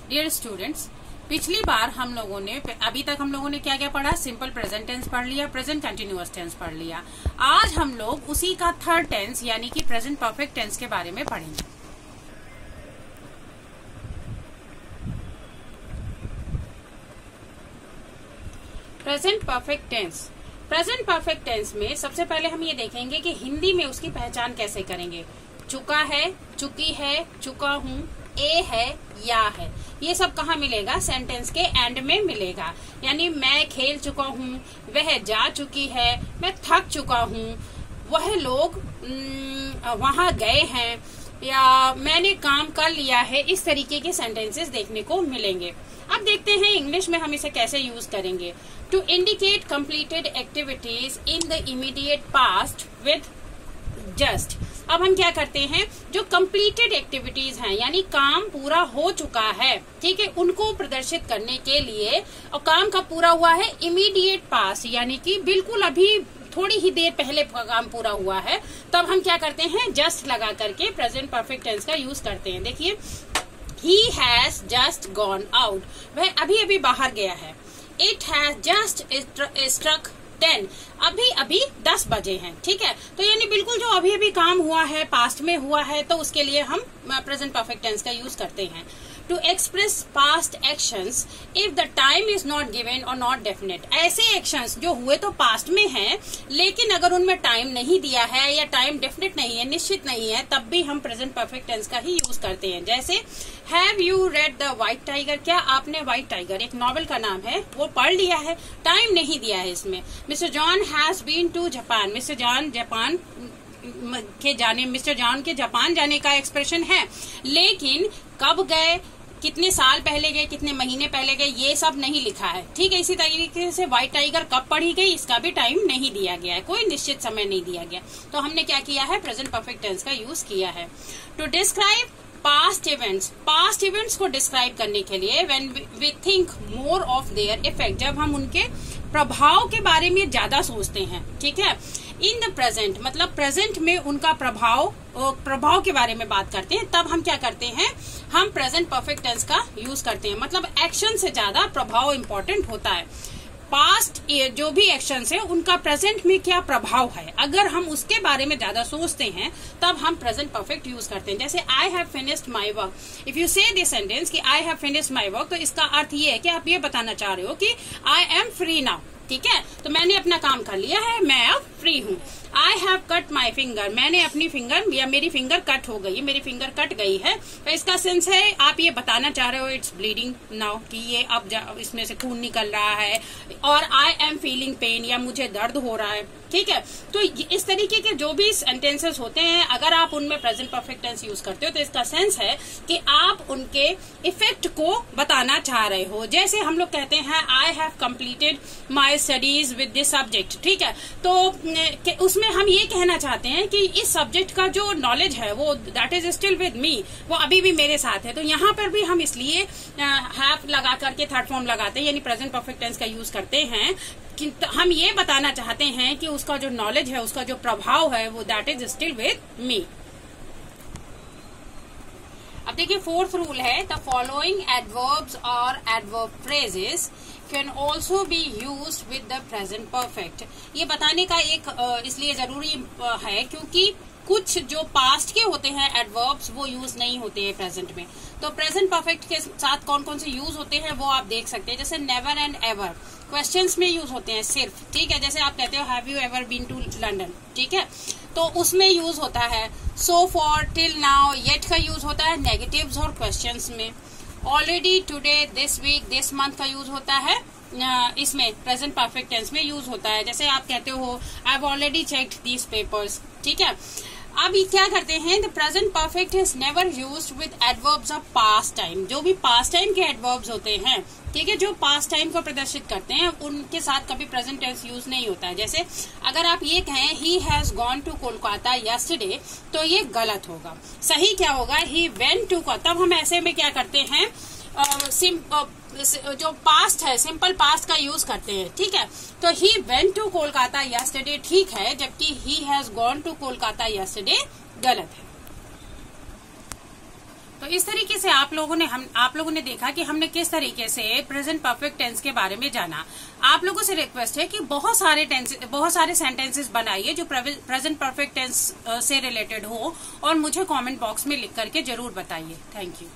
Dear students, पिछली बार हम लोगों ने अभी तक हम लोगों ने क्या क्या पढ़ा? सिंपल प्रेजेंट टेंस पढ़ लिया, प्रेजेंट कंटिन्यूअस टेंस पढ़ लिया। आज हम लोग उसी का थर्ड टेंस यानी कि प्रेजेंट परफेक्ट टेंस के बारे में पढ़ेंगे। Present perfect tense. Present perfect tense में सबसे पहले हम ये देखेंगे कि हिंदी में उसकी पहचान कैसे करेंगे। चुका है, चुकी है, चुका हूँ, ए है, या है, ये सब कहाँ मिलेगा? सेंटेंस के एंड में मिलेगा। यानी मैं खेल चुका हूँ, वह जा चुकी है, मैं थक चुका हूँ, वह लोग वहां गए हैं, या मैंने काम कर लिया है। इस तरीके के सेंटेंसेस देखने को मिलेंगे। अब देखते हैं इंग्लिश में हम इसे कैसे यूज करेंगे। To indicate completed activities in the immediate past with just. अब हम क्या करते हैं, जो कंप्लीटेड एक्टिविटीज हैं यानी काम पूरा हो चुका है, ठीक है, उनको प्रदर्शित करने के लिए, और काम कब पूरा हुआ है? इमीडिएट पास्ट, यानी कि बिल्कुल अभी थोड़ी ही देर पहले काम पूरा हुआ है, तब हम क्या करते हैं? जस्ट लगा करके प्रेजेंट परफेक्ट टेंस का यूज करते हैं। देखिए, he has just gone out, वह अभी अभी बाहर गया है। It has just struck 10, अभी अभी 10 बजे हैं, ठीक है। तो यानी बिल्कुल जो अभी अभी काम हुआ है, पास्ट में हुआ है, तो उसके लिए हम प्रेजेंट परफेक्ट टेंस का यूज करते हैं। To express past actions if the time is not given और नॉट डेफिनेट। ऐसे एक्शंस जो हुए तो पास्ट में हैं, लेकिन अगर उनमें टाइम नहीं दिया है या टाइम डेफिनेट नहीं है, निश्चित नहीं है, तब भी हम प्रेजेंट परफेक्ट टेंस का ही यूज करते हैं। जैसे have you read the white tiger, क्या आपने व्हाइट टाइगर, एक नॉवेल का नाम है, वो पढ़ लिया है? टाइम नहीं दिया है इसमें। Mister John has been to Japan, mister John के जापान जाने का एक्सप्रेशन है, लेकिन कब गए, कितने साल पहले गए, कितने महीने पहले गए, ये सब नहीं लिखा है, ठीक है। इसी तरीके से व्हाइट टाइगर कब पढ़ी गई, इसका भी टाइम नहीं दिया गया है, कोई निश्चित समय नहीं दिया गया। तो हमने क्या किया है? प्रेजेंट परफेक्ट टेंस का यूज किया है। To describe past events, past events को डिस्क्राइब करने के लिए when we think more of their effect, जब हम उनके प्रभाव के बारे में ज्यादा सोचते हैं, ठीक है। इन द प्रेजेंट, मतलब प्रेजेंट में उनका प्रभाव के बारे में बात करते हैं, तब हम क्या करते हैं? हम प्रेजेंट परफेक्ट टेंस का यूज करते हैं। मतलब एक्शन से ज्यादा प्रभाव इंपॉर्टेंट होता है। पास्ट जो भी एक्शंस है, उनका प्रेजेंट में क्या प्रभाव है, अगर हम उसके बारे में ज्यादा सोचते हैं, तब हम प्रेजेंट परफेक्ट यूज करते हैं। जैसे I have finished my work. If you से दिस सेंटेंस कि I have finished my work, तो इसका अर्थ ये है कि आप ये बताना चाह रहे हो कि आई एम फ्री नाउ, ठीक है। तो मैंने अपना काम कर लिया है, मैं अब फ्री हूँ। I have cut my finger, मैंने अपनी फिंगर या मेरी फिंगर कट हो गई, मेरी फिंगर कट गई है। तो इसका सेंस है, आप ये बताना चाह रहे हो इट्स ब्लीडिंग नाउ, कि ये अब इसमें से खून निकल रहा है। और आई एम फीलिंग पेन, या मुझे दर्द हो रहा है, ठीक है। तो इस तरीके के जो भी सेंटेंसेस होते हैं, अगर आप उनमें प्रेजेंट परफेक्ट टेंस यूज करते हो, तो इसका सेंस है कि आप उनके इफेक्ट को बताना चाह रहे हो। जैसे हम लोग कहते हैं I have completed my studies with this subject, ठीक है। तो उसमें हम ये कहना चाहते हैं कि इस सब्जेक्ट का जो नॉलेज है वो that is still with me, वो अभी भी मेरे साथ है। तो यहाँ पर भी हम इसलिए हैव लगा करके थर्ड फॉर्म लगाते हैं, यानी प्रेजेंट परफेक्ट टेंस का यूज करते हैं कि हम ये बताना चाहते हैं कि उसका जो नॉलेज है, उसका जो प्रभाव है, वो that is still with me. अब देखिए, फोर्थ रूल है, द फॉलोइंग एडवर्ब्स और adverb phrases can also be use with the present perfect. ये बताने का एक इसलिए जरूरी है क्योंकि कुछ जो पास्ट के होते हैं एडवर्ब्स, वो यूज नहीं होते हैं प्रेजेंट में। तो प्रेजेंट परफेक्ट के साथ कौन कौन से यूज होते हैं वो आप देख सकते हैं। जैसे नेवर एंड एवर क्वेश्चंस में यूज होते हैं सिर्फ, ठीक है। जैसे आप कहते हो have you ever been to London, ठीक है, तो उसमें यूज होता है। So for, till now, yet का यूज होता है नेगेटिव्स और क्वेश्चंस में। Already, today, this week, this month का यूज होता है इसमें प्रेजेंट परफेक्ट टेंस में यूज होता है। जैसे आप कहते हो I have already checked these papers, ठीक है। अब ये क्या करते हैं, the present perfect is never used with adverbs of past time. जो भी पास्ट टाइम के एडवर्ब्स होते हैं, ठीक है, जो पास्ट टाइम को प्रदर्शित करते हैं, उनके साथ कभी प्रेजेंट टेंस यूज नहीं होता है। जैसे अगर आप ये कहें he has gone to Kolkata yesterday, तो ये गलत होगा। सही क्या होगा? He went to. तब हम ऐसे में क्या करते हैं, जो पास्ट है, सिंपल पास्ट का यूज करते हैं, ठीक है। तो he went to Kolkata yesterday ठीक है, जबकि he has gone to Kolkata yesterday गलत है। तो इस तरीके से आप लोगों ने देखा कि हमने किस तरीके से प्रेजेंट परफेक्ट टेंस के बारे में जाना। आप लोगों से रिक्वेस्ट है कि बहुत सारे सेंटेंसेस बनाइए जो प्रेजेंट परफेक्ट टेंस से रिलेटेड हो और मुझे कमेंट बॉक्स में लिख करके जरूर बताइए। Thank you.